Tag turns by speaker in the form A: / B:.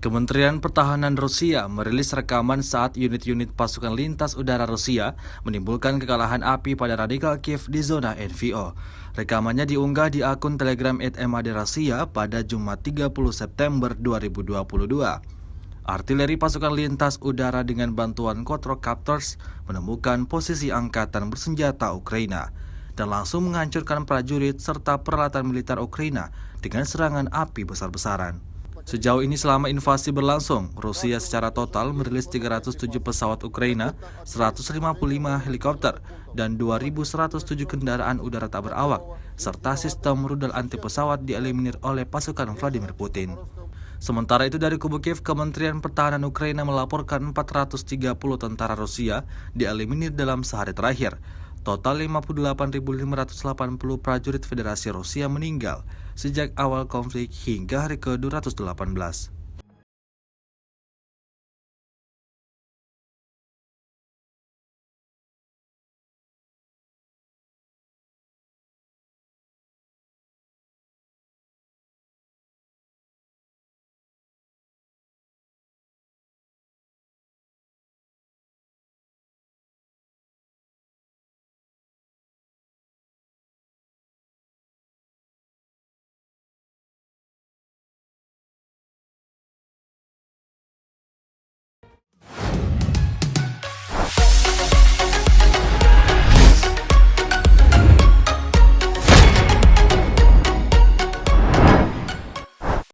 A: Kementerian Pertahanan Rusia merilis rekaman saat unit-unit pasukan lintas udara Rusia menimbulkan kekalahan api pada radikal Kiev di zona NVO. Rekamannya diunggah di akun Telegram @MAD Rusia pada Jumat 30 September 2022. Artileri pasukan lintas udara dengan bantuan quadrocopters menemukan posisi angkatan bersenjata Ukraina dan langsung menghancurkan prajurit serta peralatan militer Ukraina dengan serangan api besar-besaran. Sejauh ini selama invasi berlangsung, Rusia secara total merilis 307 pesawat Ukraina, 155 helikopter, dan 2.107 kendaraan udara tak berawak, serta sistem rudal anti pesawat dieliminir oleh pasukan Vladimir Putin. Sementara itu dari kubu Kiev, Kementerian Pertahanan Ukraina melaporkan 430 tentara Rusia dieliminir dalam sehari terakhir. Total 58.580 prajurit Federasi Rusia meninggal sejak awal konflik hingga hari ke-218.